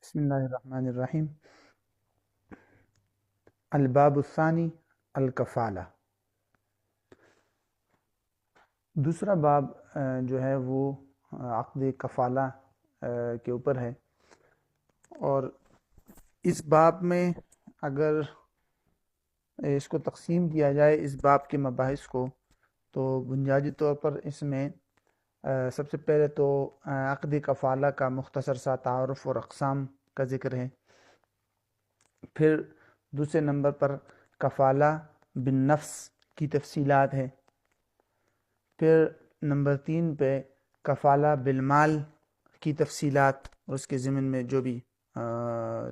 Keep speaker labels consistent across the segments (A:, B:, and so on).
A: بسم اللہ الرحمن الرحیم۔ الباب الثانی الکفالہ۔ دوسرا باب جو ہے وہ عقد کفالہ کے اوپر ہے، اور اس باب میں اگر اس کو تقسیم کیا جائے اس باب کے مباحث کو، تو بنیادی طور پر اس میں سب سے پہلے تو عقد کفالہ کا مختصر سا تعارف اور اقسام کا ذکر ہے، پھر دوسرے نمبر پر کفالہ بالنفس کی تفصیلات ہے، پھر نمبر 3 پہ کفالہ بالمال کی تفصیلات اور اس کے ضمن میں جو بھی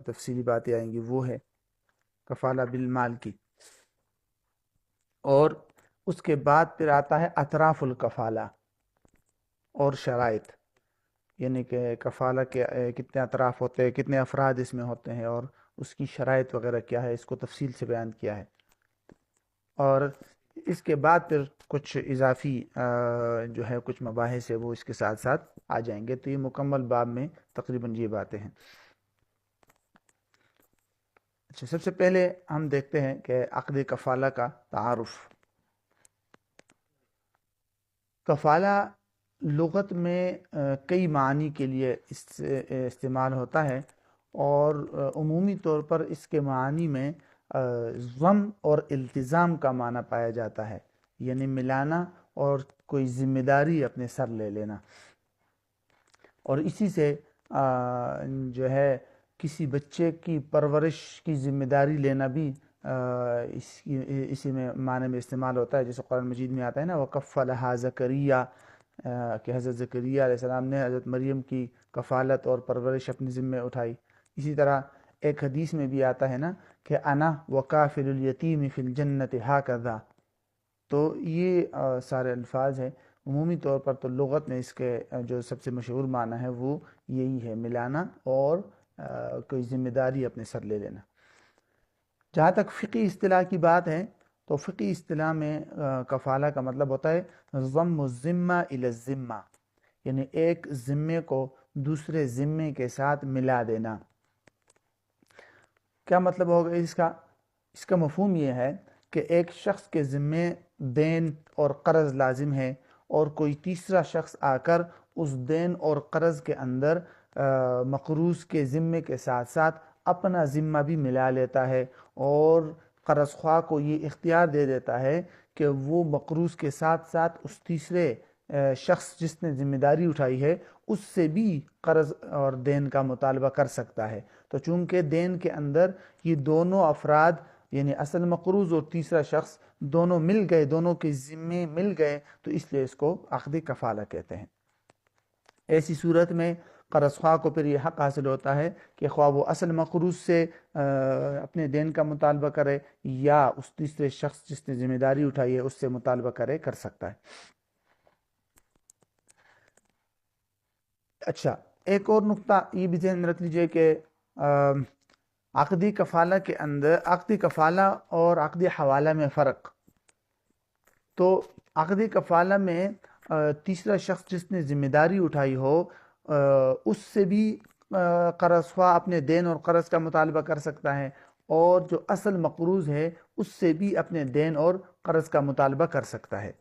A: تفصیلی باتیں آئیں گی وہ ہے کفالہ بالمال کی، اور اس کے بعد پھر آتا ہے اطراف الکفالہ اور شرائط، یعنی کہ کفالہ کے کتنے اطراف ہوتے ہیں، کتنے افراد اس میں ہوتے ہیں، اور اس کی شرائط وغیرہ کیا ہے، اس کو تفصیل سے بیان کیا ہے، اور اس کے بعد پھر کچھ اضافی جو ہے کچھ مباحث ہے وہ اس کے ساتھ ساتھ آ جائیں گے۔ تو یہ مکمل باب میں تقریباً یہ باتیں ہیں۔ اچھا، سب سے پہلے ہم دیکھتے ہیں کہ عقد کفالہ کا تعارف۔ کفالہ لغت میں کئی معنی کے لیے استعمال ہوتا ہے، اور عمومی طور پر اس کے معنی میں ضم اور التزام کا معنی پایا جاتا ہے، یعنی ملانا اور کوئی ذمہ داری اپنے سر لے لینا، اور اسی سے جو ہے کسی بچے کی پرورش کی ذمہ داری لینا بھی اسی میں معنی میں استعمال ہوتا ہے، جیسے قرآن مجید میں آتا ہے نا وَكَفَّلَهَا زَكَرِيَّا، کہ حضرت زکریا علیہ السلام نے حضرت مریم کی کفالت اور پرورش اپنے ذمہ اٹھائی۔ اسی طرح ایک حدیث میں بھی آتا ہے نا کہ انا وکافل الیتیم فی الجنت ہاکذا۔ تو یہ سارے الفاظ ہیں، عمومی طور پر تو لغت میں اس کے جو سب سے مشہور معنی ہے وہ یہی ہے، ملانا اور کوئی ذمہ داری اپنے سر لے لینا۔ جہاں تک فقہی اصطلاح کی بات ہے تو فقہی اصطلاح میں کفالہ کا مطلب ہوتا ہے ضم الذمہ الی الذمہ، یعنی ایک ذمے کو دوسرے ذمے کے ساتھ ملا دینا۔ کیا مطلب ہوگا اس کا؟ اس کا مفہوم یہ ہے کہ ایک شخص کے ذمے دین اور قرض لازم ہے، اور کوئی تیسرا شخص آ کر اس دین اور قرض کے اندر مقروض کے ذمے کے ساتھ ساتھ اپنا ذمہ بھی ملا لیتا ہے، اور قرض خواہ کو یہ اختیار دے دیتا ہے کہ وہ مقروض کے ساتھ ساتھ اس تیسرے شخص جس نے ذمہ داری اٹھائی ہے اس سے بھی قرض اور دین کا مطالبہ کر سکتا ہے۔ تو چونکہ دین کے اندر یہ دونوں افراد یعنی اصل مقروض اور تیسرا شخص دونوں مل گئے، دونوں کے ذمے مل گئے، تو اس لیے اس کو عقد کفالہ کہتے ہیں۔ ایسی صورت میں قرض خواہ کو پھر یہ حق حاصل ہوتا ہے کہ خواہ وہ اصل مقروض سے اپنے دین کا مطالبہ کرے، یا اس تیسرے شخص جس نے ذمہ داری اٹھائی ہے اس سے مطالبہ کر سکتا ہے۔ اچھا، ایک اور نقطہ یہ بھی ذہن میں رکھ لیجئے کہ عقدی کفالہ کے اندر عقدی کفالہ اور عقدی حوالہ میں فرق۔ تو عقدی کفالہ میں تیسرا شخص جس نے ذمہ داری اٹھائی ہو اس سے بھی قرض خواہ اپنے دین اور قرض کا مطالبہ کر سکتا ہے، اور جو اصل مقروض ہے اس سے بھی اپنے دین اور قرض کا مطالبہ کر سکتا ہے۔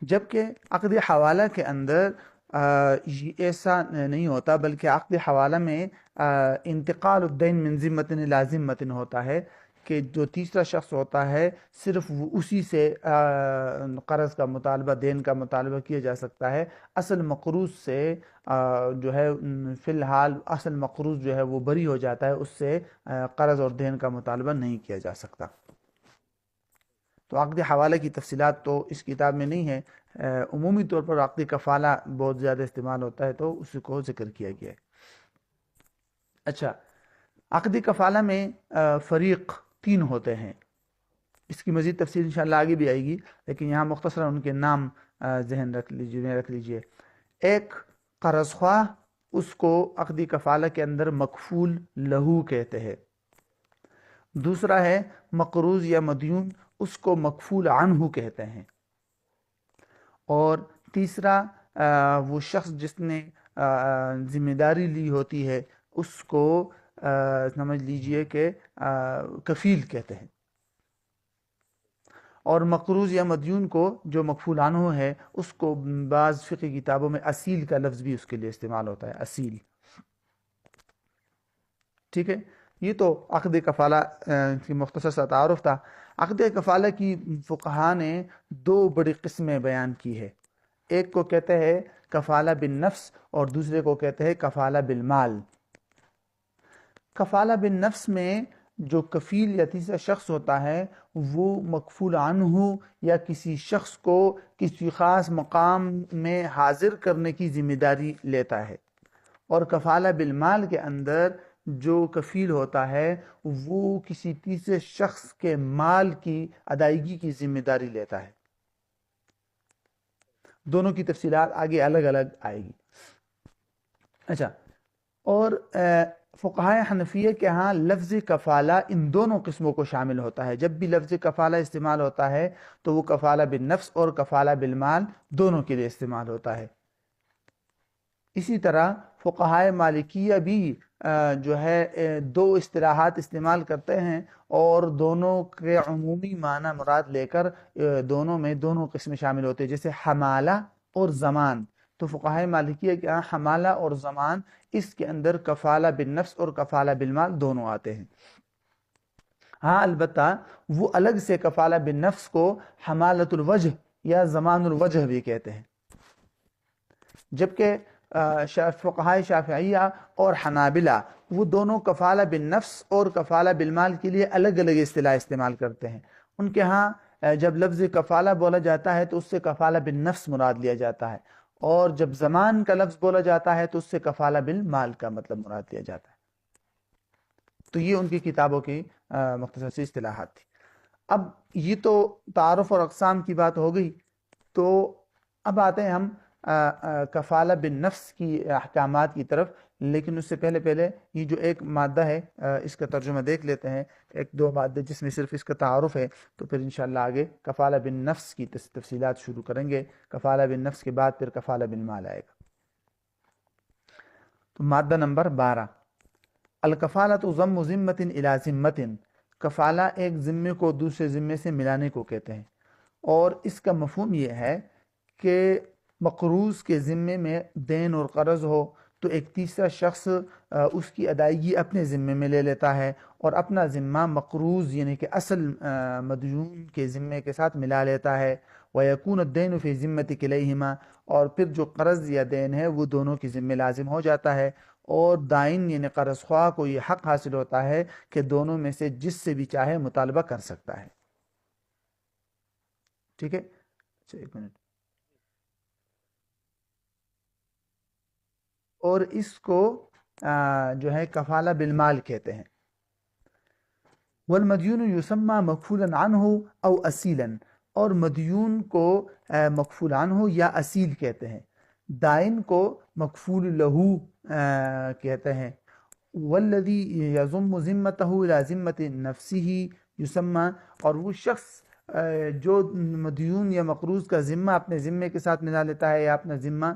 A: جبکہ عقد حوالہ کے اندر ایسا نہیں ہوتا، بلکہ عقد حوالہ میں انتقال الدین من ذمۃ الی ذمۃ ہوتا ہے، کہ جو تیسرا شخص ہوتا ہے صرف وہ اسی سے قرض کا مطالبہ، دین کا مطالبہ کیا جا سکتا ہے، اصل مقروض سے جو ہے فی الحال اصل مقروض جو ہے وہ بری ہو جاتا ہے، اس سے قرض اور دین کا مطالبہ نہیں کیا جا سکتا۔ تو عقد حوالہ کی تفصیلات تو اس کتاب میں نہیں ہے، عمومی طور پر عقد کفالہ بہت زیادہ استعمال ہوتا ہے تو اس کو ذکر کیا گیا ہے۔ اچھا، عقد کفالہ میں فریق 3 ہوتے ہیں، اس کی مزید تفصیل انشاءاللہ آگے بھی آئے گی، لیکن یہاں مختصراً ان کے نام ذہن رکھ لیجئے۔ ایک قرض خواہ، اس کو عقد کفالہ کے اندر مکفول لہو کہتے ہیں۔ دوسرا ہے مقروض یا مدیون، اس کو مکفول عنہ کہتے ہیں۔ اور تیسرا وہ شخص جس نے ذمہ داری لی ہوتی ہے اس کو سمجھ لیجئے کہ کفیل کہتے ہیں، اور مقروض یا مدیون کو جو مکفول عنہ ہے اس کو بعض فقہ کتابوں میں اصیل کا لفظ بھی اس کے لیے استعمال ہوتا ہے، اصیل۔ ٹھیک ہے، یہ تو عقد کفالہ کی مختصر سا تعارف تھا۔ عقد کفالہ کی فقہا نے دو بڑی قسمیں بیان کی ہے، ایک کو کہتے ہیں کفالہ بالنفس اور دوسرے کو کہتے ہیں کفالہ بالمال۔ کفالہ بالنفس میں جو کفیل یا تیسرا شخص ہوتا ہے وہ مکفول عنہ یا کسی شخص کو کسی خاص مقام میں حاضر کرنے کی ذمہ داری لیتا ہے، اور کفالہ بالمال کے اندر جو کفیل ہوتا ہے وہ کسی تیسرے شخص کے مال کی ادائیگی کی ذمہ داری لیتا ہے۔ دونوں کی تفصیلات آگے الگ الگ آئے گی۔ اچھا، اور فقہائے حنفیہ کے ہاں لفظ کفالہ ان دونوں قسموں کو شامل ہوتا ہے۔ جب بھی لفظ کفالہ استعمال ہوتا ہے تو وہ کفالہ بالنفس اور کفالہ بالمال دونوں کے لیے استعمال ہوتا ہے۔ اسی طرح فقہائے مالکیہ بھی جو ہے دو اصطلاحات استعمال کرتے ہیں اور دونوں کے عمومی معنی مراد لے کر دونوں میں دونوں قسمیں شامل ہوتے ہیں، جیسے حمالہ اور زمان۔ تو فقہائے مالکیہ کے ہاں حمالہ اور زمان اس کے اندر کفالہ بالنفس اور کفالہ بالمال دونوں آتے ہیں۔ ہاں البتہ وہ الگ سے کفالہ بالنفس کو حمالۃ الوجہ یا زمان الوجہ بھی کہتے ہیں، جبکہ فقہائے شافعیہ اور حنابلہ وہ دونوں کفالہ بالنفس اور کفالہ بالمال کے لیے الگ الگ اصطلاح استعمال کرتے ہیں۔ ان کے ہاں جب لفظ کفالہ بولا جاتا ہے تو اس سے کفالہ بالنفس مراد لیا جاتا ہے، اور جب زمان کا لفظ بولا جاتا ہے تو اس سے کفالہ بالمال کا مطلب مراد لیا جاتا ہے۔ تو یہ ان کی کتابوں کی مختصر سی اصطلاحات تھی۔ اب یہ تو تعارف اور اقسام کی بات ہو گئی، تو اب آتے ہیں ہم کفالہ بالنفس کی احکامات کی طرف، لیکن اس سے پہلے یہ جو ایک مادہ ہے اس کا ترجمہ دیکھ لیتے ہیں، ایک دو مادے جس میں صرف اس کا تعارف ہے، تو پھر انشاءاللہ آگے کفالہ بالنفس کی تفصیلات شروع کریں گے۔ کفالہ بالنفس کے بعد پھر کفالہ بالمال آئے گا۔ تو مادہ نمبر 12، الکفالۃ ضم ذمۃ الی ذمۃ، کفالہ ایک ذمے کو دوسرے ذمے سے ملانے کو کہتے ہیں، اور اس کا مفہوم یہ ہے کہ مقروض کے ذمے میں دین اور قرض ہو تو ایک تیسرا شخص اس کی ادائیگی اپنے ذمے میں لے لیتا ہے اور اپنا ذمہ مقروض یعنی کہ اصل مدیون کے ذمے کے ساتھ ملا لیتا ہے۔ وَيَكُونُ الدَّيْنُ فِي ذِمَّةِ كِلَيْهِمَا، اور پھر جو قرض یا دین ہے وہ دونوں کی ذمے لازم ہو جاتا ہے، اور دائن یعنی قرض خواہ کو یہ حق حاصل ہوتا ہے کہ دونوں میں سے جس سے بھی چاہے مطالبہ کر سکتا ہے۔ ٹھیک ہے، اچھا ایک منٹ، اور اس کو جو ہے کفالہ بالمال کہتے ہیں۔ والمدیون یسمى مکفولا عنہ او اصیلا، اور مدیون کو مکفول عنہ یا اصیل کہتے ہیں، دائن کو مکفول لہو کہتے ہیں۔ والذی یضم ذمتہ الی ذمۃ نفسہ یسمى، اور وہ شخص جو مدیون یا مقروض کا ذمہ اپنے ذمے کے ساتھ ملا لیتا ہے یا اپنا ذمہ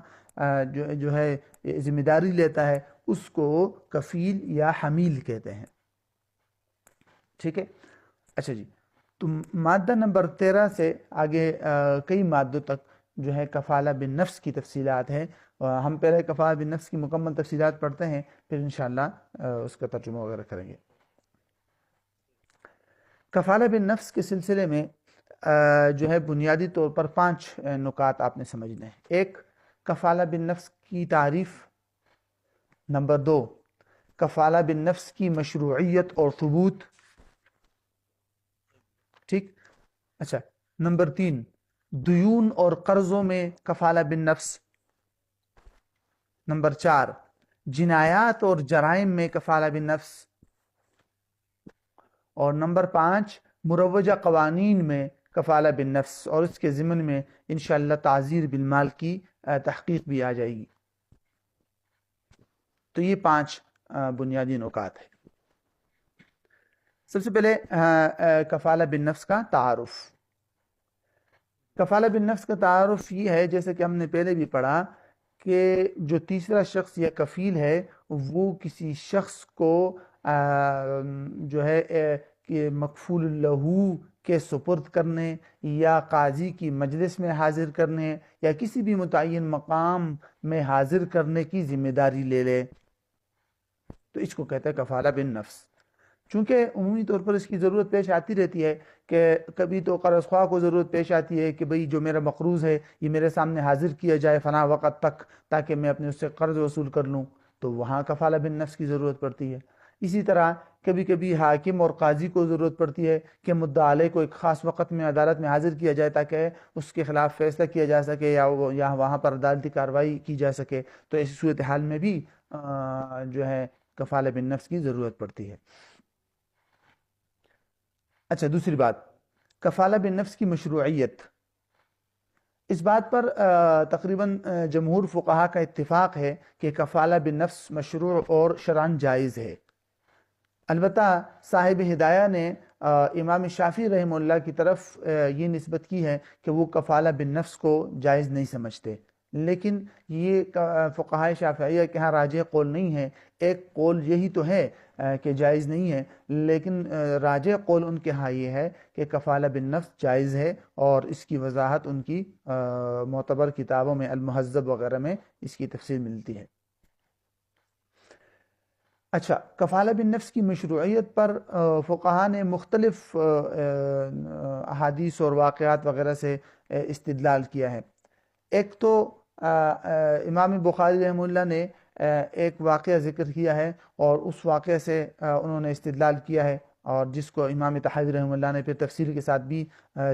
A: جو ہے ذمہ داری لیتا ہے اس کو کفیل یا حمیل کہتے ہیں۔ ٹھیک ہے، اچھا جی، تو مادہ نمبر 13 سے آگے کئی مادوں تک جو ہے کفالہ بالنفس کی تفصیلات ہیں۔ ہم پہلے کفالہ بالنفس کی مکمل تفصیلات پڑھتے ہیں، پھر انشاءاللہ اس کا ترجمہ وغیرہ کریں گے۔ کفالہ بالنفس کے سلسلے میں جو ہے بنیادی طور پر 5 نکات آپ نے سمجھنے ہیں۔ ایک، کفالہ بالنفس کی تعریف۔ نمبر 2، کفالہ بالنفس کی مشروعیت اور ثبوت۔ ٹھیک، اچھا، نمبر 3، دیون اور قرضوں میں کفالہ بالنفس۔ نمبر 4، جنایات اور جرائم میں کفالہ بالنفس۔ اور نمبر 5، مروجہ قوانین میں کفالہ بالنفس، اور اس کے ضمن میں انشاءاللہ تعزیر بالمال کی تحقیق بھی آ جائے گی۔ تو یہ 5 بنیادی نکات ہیں۔ سب سے پہلے کفالہ بالنفس کا تعارف۔ کفالہ بالنفس کا تعارف یہ ہے، جیسے کہ ہم نے پہلے بھی پڑھا، کہ جو تیسرا شخص یا کفیل ہے وہ کسی شخص کو جو ہے کہ مکفول لہو کے سپرد کرنے یا قاضی کی مجلس میں حاضر کرنے یا کسی بھی متعین مقام میں حاضر کرنے کی ذمہ داری لے لے، تو اس کو کہتا ہے کفالہ بن نفس۔ چونکہ عمومی طور پر اس کی ضرورت پیش آتی رہتی ہے کہ کبھی تو قرض خواہ کو ضرورت پیش آتی ہے کہ بھئی جو میرا مقروض ہے یہ میرے سامنے حاضر کیا جائے فلاں وقت تک تاکہ میں اپنے اس سے قرض وصول کر لوں، تو وہاں کفالہ بن نفس کی ضرورت پڑتی ہے۔ اسی طرح کبھی کبھی حاکم اور قاضی کو ضرورت پڑتی ہے کہ مدعا علیہ کو ایک خاص وقت میں عدالت میں حاضر کیا جائے تاکہ اس کے خلاف فیصلہ کیا جا سکے یا وہاں پر عدالتی کارروائی کی جا سکے، تو ایسی صورتحال میں بھی جو ہے کفالہ بن نفس کی ضرورت پڑتی ہے۔ اچھا، دوسری بات، کفالہ بن نفس کی مشروعیت۔ اس بات پر تقریباً جمہور فقہا کا اتفاق ہے کہ کفالہ بن نفس مشروع اور شرعاً جائز ہے۔ البتہ صاحب ہدایہ نے امام شافعی رحمہ اللہ کی طرف یہ نسبت کی ہے کہ وہ کفالہ بن نفس کو جائز نہیں سمجھتے، لیکن یہ فقہائے شافعیہ کے ہاں راجح قول نہیں ہے۔ ایک قول یہی تو ہے کہ جائز نہیں ہے، لیکن راجح قول ان کے ہاں یہ ہے کہ کفالہ بن نفس جائز ہے، اور اس کی وضاحت ان کی معتبر کتابوں میں المہذب وغیرہ میں اس کی تفصیل ملتی ہے۔ اچھا، کفالہ بن نفس کی مشروعیت پر فقہا نے مختلف احادیث اور واقعات وغیرہ سے استدلال کیا ہے۔ ایک تو امام بخاری رحمہ اللہ نے ایک واقعہ ذکر کیا ہے اور اس واقعے سے انہوں نے استدلال کیا ہے، اور جس کو امام طحاوی رحمہ اللہ نے پھر تفسیر کے ساتھ بھی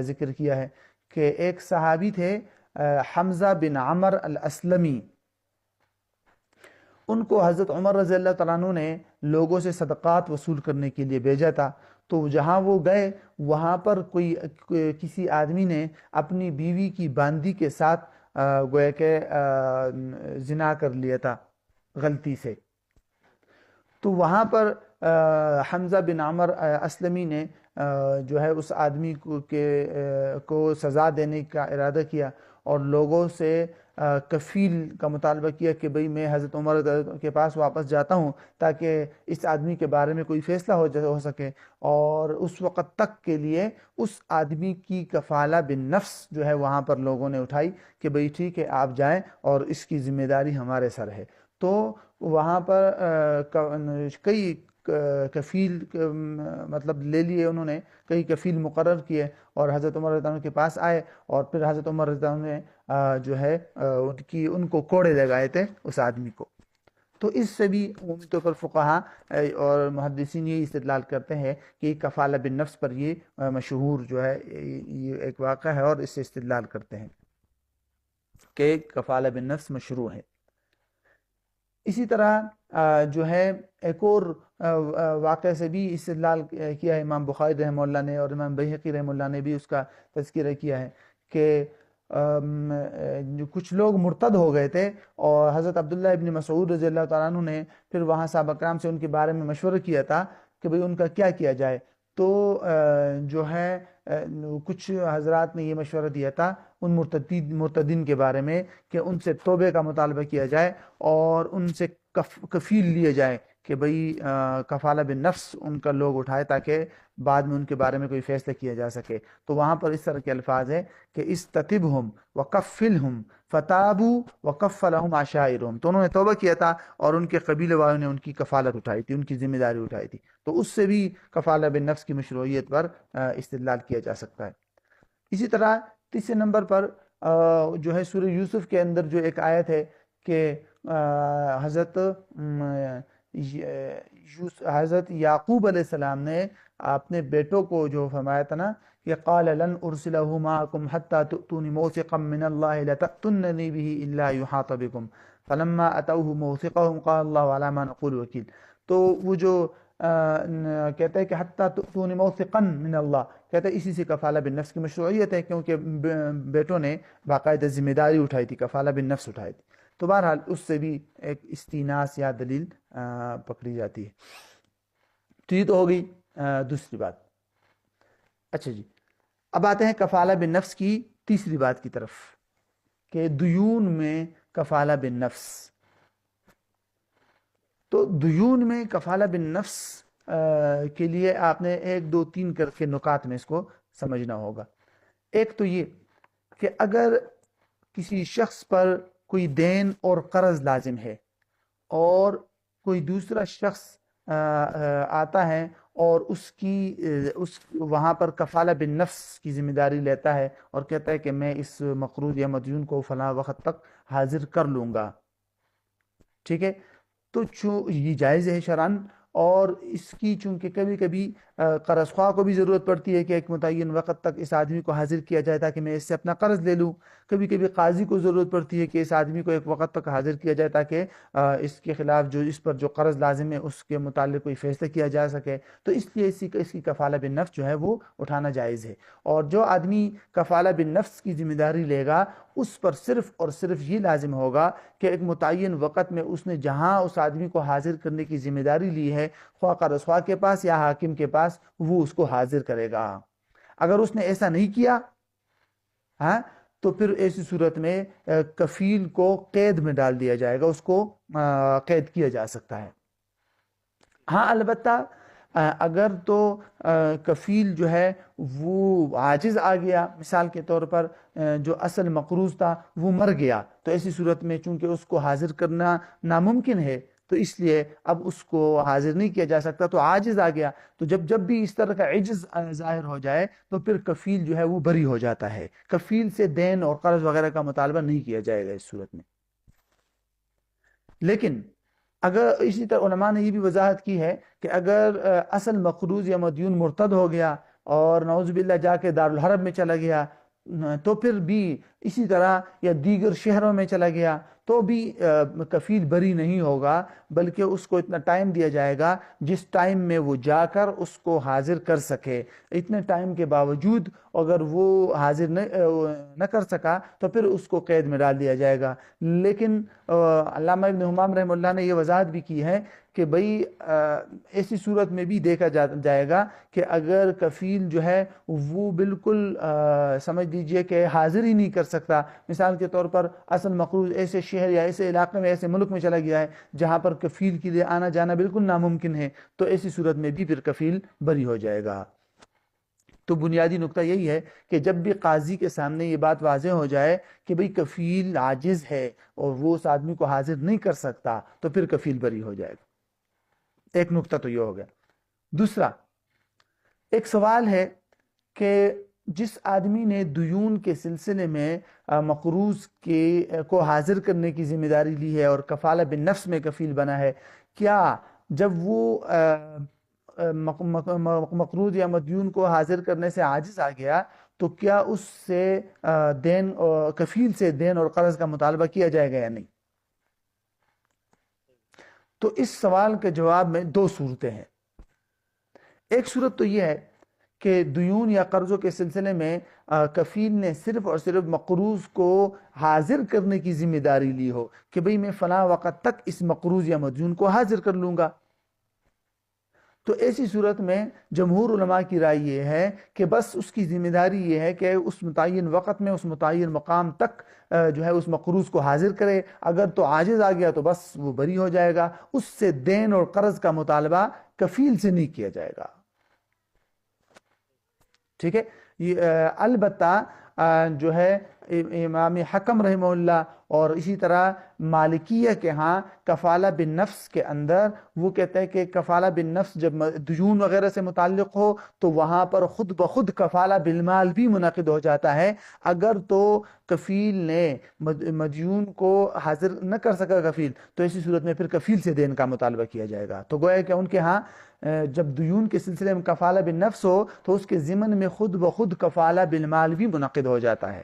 A: ذکر کیا ہے کہ ایک صحابی تھے حمزہ بن عمر الاسلمی، ان کو حضرت عمر رضی اللہ تعالیٰ عنہ نے لوگوں سے صدقات وصول کرنے کے لیے بھیجا تھا، تو جہاں وہ گئے وہاں پر کسی آدمی نے اپنی بیوی کی باندی کے ساتھ گویا کہ زنا کر لیا تھا غلطی سے، تو وہاں پر حمزہ بن عمر اسلمی نے جو ہے اس آدمی کو سزا دینے کا ارادہ کیا اور لوگوں سے کفیل کا مطالبہ کیا کہ بھئی میں حضرت عمر کے پاس واپس جاتا ہوں تاکہ اس آدمی کے بارے میں کوئی فیصلہ ہو سکے، اور اس وقت تک کے لیے اس آدمی کی کفالہ بن نفس جو ہے وہاں پر لوگوں نے اٹھائی کہ بھئی ٹھیک ہے آپ جائیں اور اس کی ذمہ داری ہمارے سر ہے۔ تو وہاں پر کئی کفیل مطلب لے لیے انہوں نے، کئی کفیل مقرر کیے اور حضرت عمر رضی اللہ عنہ کے پاس آئے، اور پھر حضرت عمر رضی اللہ عنہ نے جو ہے ان کو کوڑے لگائے تھے اس آدمی کو۔ تو اس سے بھی عمومی طور پر فقہا اور محدثین یہ استدلال کرتے ہیں کہ کفالہ بن نفس پر یہ مشہور جو ہے یہ ایک واقعہ ہے، اور اس سے استدلال کرتے ہیں کہ کفالہ بن نفس مشروع ہے۔ اسی طرح جو ہے ایک اور واقعے سے بھی استدلال کیا ہے امام بخاری رحمہ اللہ نے، اور امام بیہقی رحمہ اللہ نے بھی اس کا تذکرہ کیا ہے کہ کچھ لوگ مرتد ہو گئے تھے، اور حضرت عبداللہ ابن مسعود رضی اللہ تعالیٰ عنہ نے پھر وہاں صحابہ کرام سے ان کے بارے میں مشورہ کیا تھا کہ بھئی ان کا کیا کیا جائے، تو جو ہے کچھ حضرات نے یہ مشورہ دیا تھا ان مرتدین کے بارے میں کہ ان سے توبہ کا مطالبہ کیا جائے اور ان سے کفیل لیے جائے کہ بھئی کفالہ بن نفس ان کا لوگ اٹھائے تاکہ بعد میں ان کے بارے میں کوئی فیصلہ کیا جا سکے۔ تو وہاں پر اس طرح کے الفاظ ہے کہ استتبہم وکفلہم فتابوا وکفلہم عشائرہم، تو انہوں نے توبہ کیا تھا اور ان کے قبیلے والوں نے ان کی کفالت اٹھائی تھی، ان کی ذمہ داری اٹھائی تھی، تو اس سے بھی کفالہ بن نفس کی مشروعیت پر استدلال کیا جا سکتا ہے۔ اسی طرح تیسرے نمبر پر جو ہے سورہ یوسف کے اندر جو ایک آیت ہے کہ حضرت یعقوب علیہ السلام نے اپنے بیٹوں کو جو فرمایا تھا نا کہ قال لن ارسلہ معکم حتی تؤتونی موثقا من اللہ لتأتوننی به الا یحاط بکم فلما اتوہ موثقہم قال اللہ علی ما نقول وکیل، تو وہ جو کہتے ہیں کہ حتی تؤتونی موثقا من اللہ، کہتے ہیں اسی سے کفالہ بن نفس کی مشروعیت ہے، کیونکہ بیٹوں نے باقاعدہ ذمہ داری اٹھائی تھی، کفالہ بن نفس اٹھائی تھی، تو بہرحال اس سے بھی ایک استیناس یا دلیل پکڑی جاتی ہے۔ تو یہ تو ہو گئی دوسری بات۔ اچھا جی، اب آتے ہیں کفالہ بن نفس کی تیسری بات کی طرف کہ دیون میں کفالہ بن نفس. تو دیون میں کفالہ بن نفس کے لیے آپ نے 1 2 3 کر کے نکات میں اس کو سمجھنا ہوگا. ایک تو یہ کہ اگر کسی شخص پر کوئی دین اور قرض لازم ہے اور کوئی دوسرا شخص آتا ہے اور اس وہاں پر کفالہ بن نفس کی ذمہ داری لیتا ہے اور کہتا ہے کہ میں اس مقروض یا مدیون کو فلاں وقت تک حاضر کر لوں گا، ٹھیک ہے، تو یہ جائز ہے شرعاً. اور اس کی چونکہ کبھی کبھی قرض خواہ کو بھی ضرورت پڑتی ہے کہ ایک متعین وقت تک اس آدمی کو حاضر کیا جائے تاکہ میں اس سے اپنا قرض لے لوں. کبھی کبھی قاضی کو ضرورت پڑتی ہے کہ اس آدمی کو ایک وقت تک حاضر کیا جائے تاکہ اس کے خلاف اس پر جو قرض لازم ہے اس کے متعلق کوئی فیصلہ کیا جا سکے. تو اس لیے اس کی کفالہ بن نفس جو ہے وہ اٹھانا جائز ہے. اور جو آدمی کفالہ بن نفس کی ذمہ داری لے گا اس پر صرف اور صرف یہ لازم ہوگا کہ ایک متعین وقت میں اس نے جہاں اس آدمی کو حاضر کرنے کی ذمہ داری لی ہے، خواہ قرض خواہ کے پاس یا حاکم کے پاس، وہ اس کو حاضر کرے گا. اگر اس نے ایسا نہیں کیا تو پھر ایسی صورت میں کفیل کو قید میں ڈال دیا جائے گا، اس کو قید کیا جا سکتا ہے. ہاں البتہ اگر تو کفیل جو ہے وہ عاجز آ گیا، مثال کے طور پر جو اصل مقروض تھا وہ مر گیا، تو ایسی صورت میں چونکہ اس کو حاضر کرنا ناممکن ہے تو اس لیے اب اس کو حاضر نہیں کیا جا سکتا، تو عاجز آ گیا. تو جب بھی اس طرح کا عجز ظاہر ہو جائے تو پھر کفیل جو ہے وہ بری ہو جاتا ہے. کفیل سے دین اور قرض وغیرہ کا مطالبہ نہیں کیا جائے گا اس صورت میں. لیکن اگر اسی طرح علماء نے یہ بھی وضاحت کی ہے کہ اگر اصل مقروض یا مدیون مرتد ہو گیا اور نعوذ باللہ جا کے دارالحرب میں چلا گیا تو پھر بھی اسی طرح یا دیگر شہروں میں چلا گیا تو بھی کفیل بری نہیں ہوگا، بلکہ اس کو اتنا ٹائم دیا جائے گا جس ٹائم میں وہ جا کر اس کو حاضر کر سکے. اتنے ٹائم کے باوجود اگر وہ حاضر نہ کر سکا تو پھر اس کو قید میں ڈال دیا جائے گا. لیکن علامہ ابن حمام رحمہ اللہ نے یہ وضاحت بھی کی ہے کہ بھئی ایسی صورت میں بھی دیکھا جائے گا کہ اگر کفیل جو ہے وہ بالکل سمجھ لیجئے کہ حاضر ہی نہیں کر سکتا، مثال کے طور پر اصل مقروض ایسے شہر یا ایسے علاقے میں ایسے ملک میں چلا گیا ہے جہاں پر کفیل کے لیے آنا جانا بالکل ناممکن ہے، تو ایسی صورت میں بھی پھر کفیل بری ہو جائے گا. تو بنیادی نقطہ یہی ہے کہ جب بھی قاضی کے سامنے یہ بات واضح ہو جائے کہ بھئی کفیل عاجز ہے اور وہ اس آدمی کو حاضر نہیں کر سکتا تو پھر کفیل بری ہو جائے گا. ایک نقطہ تو یہ ہو گیا. دوسرا ایک سوال ہے کہ جس آدمی نے دیون کے سلسلے میں مقروض کو حاضر کرنے کی ذمہ داری لی ہے اور کفالہ بن نفس میں کفیل بنا ہے، کیا جب وہ مقروض یا مدیون کو حاضر کرنے سے عاجز آ گیا تو کیا اس سے دین کفیل سے دین اور قرض کا مطالبہ کیا جائے گا یا نہیں؟ تو اس سوال کے جواب میں 2 صورتیں ہیں. ایک صورت تو یہ ہے کہ دیون یا قرضوں کے سلسلے میں کفیل نے صرف اور صرف مقروض کو حاضر کرنے کی ذمہ داری لی ہو کہ بھئی میں فلاں وقت تک اس مقروض یا مدیون کو حاضر کر لوں گا. تو ایسی صورت میں جمہور علماء کی رائے یہ ہے کہ بس اس کی ذمہ داری یہ ہے کہ اس متعین وقت میں اس متعین مقام تک جو ہے اس مقروض کو حاضر کرے. اگر تو عاجز آ گیا تو بس وہ بری ہو جائے گا، اس سے دین اور قرض کا مطالبہ کفیل سے نہیں کیا جائے گا. ٹھیک ہے. البتہ جو ہے امام حکم رحمہ اللہ اور اسی طرح مالکیہ کے ہاں کفالہ بن نفس کے اندر وہ کہتے ہیں کہ کفالہ بن نفس جب دیون وغیرہ سے متعلق ہو تو وہاں پر خود بخود کفالہ بالمال بھی منعقد ہو جاتا ہے. اگر تو کفیل نے مدیون کو حاضر نہ کر سکا کفیل تو ایسی صورت میں پھر کفیل سے دین کا مطالبہ کیا جائے گا. تو گویا کہ ان کے ہاں جب دیون کے سلسلے میں کفالہ بن نفس ہو تو اس کے ضمن میں خود بخود کفالہ بالمال بھی منعقد ہو جاتا ہے،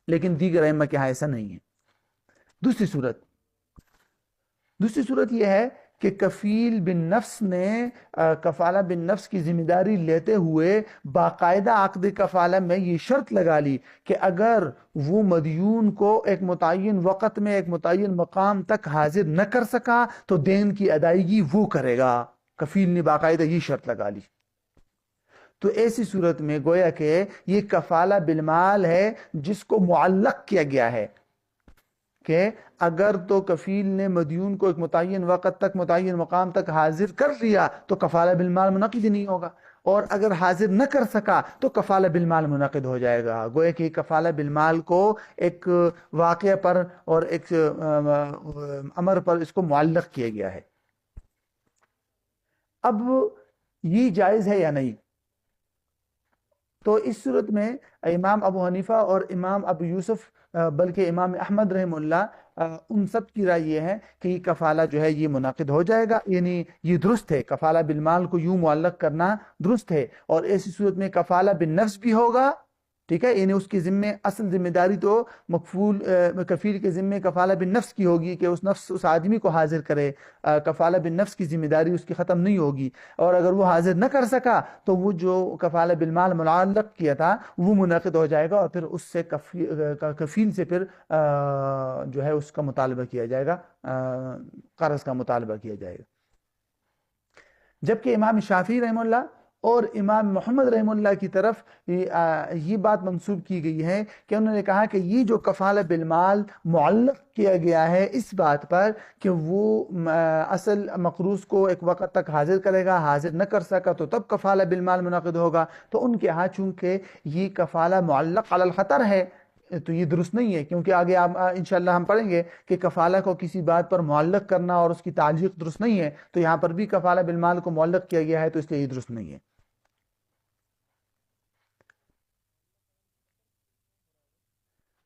A: لیکن دیگر ائمہ کے ہاں ایسا نہیں ہے. دوسری صورت یہ ہے کہ کفیل بن نفس نے کفالہ بن نفس کی ذمہ داری لیتے ہوئے باقاعدہ عقد کفالہ میں یہ شرط لگا لی کہ اگر وہ مدیون کو ایک متعین وقت میں ایک متعین مقام تک حاضر نہ کر سکا تو دین کی ادائیگی وہ کرے گا. کفیل نے باقاعدہ یہ شرط لگا لی. تو ایسی صورت میں گویا کہ یہ کفالہ بالمال ہے جس کو معلق کیا گیا ہے. کہ اگر تو کفیل نے مدیون کو ایک متعین وقت تک متعین مقام تک حاضر کر لیا تو کفالہ بالمال منعقد ہی نہیں ہوگا، اور اگر حاضر نہ کر سکا تو کفالہ بالمال منعقد ہو جائے گا۔ گویا کہ کفالہ بالمال کو ایک واقعہ پر اور ایک امر پر اس کو معلق کیا گیا ہے۔ اب یہ جائز ہے یا نہیں؟ تو اس صورت میں امام ابو حنیفہ اور امام ابو یوسف بلکہ امام احمد رحم اللہ ان سب کی رائے یہ ہے کہ یہ کفالہ جو ہے یہ منعقد ہو جائے گا، یعنی یہ درست ہے، کفالہ بالمال کو یوں معلق کرنا درست ہے، اور ایسی صورت میں کفالہ بالنفس بھی ہوگا، ٹھیک ہے، یعنی اس کی ذمے اصل ذمہ داری تو مکفول کفیل کے ذمے کفالہ بالنفس کی ہوگی کہ اس آدمی کو حاضر کرے، کفالہ بالنفس کی ذمہ داری اس کی ختم نہیں ہوگی، اور اگر وہ حاضر نہ کر سکا تو وہ جو کفالہ بالمال معلق کیا تھا وہ منعقد ہو جائے گا، اور پھر اس سے کفیل سے پھر جو ہے اس کا مطالبہ کیا جائے گا، قرض کا مطالبہ کیا جائے گا۔ جبکہ امام شافعی رحمہ اللہ اور امام محمد رحمہ اللہ کی طرف یہ بات منسوب کی گئی ہے کہ انہوں نے کہا کہ یہ جو کفالہ بالمال معلق کیا گیا ہے اس بات پر کہ وہ اصل مقروض کو ایک وقت تک حاضر کرے گا، حاضر نہ کر سکا تو تب کفالہ بالمال منعقد ہوگا، تو ان کے ہاں چونکہ یہ کفالہ معلق علی الخطر ہے تو یہ درست نہیں ہے، کیونکہ آگے انشاءاللہ ہم پڑھیں گے کہ کفالہ کو کسی بات پر معلق کرنا اور اس کی تعلیق درست نہیں ہے، تو یہاں پر بھی کفالہ بالمال کو معلق کیا گیا ہے تو اس لیے یہ درست نہیں ہے۔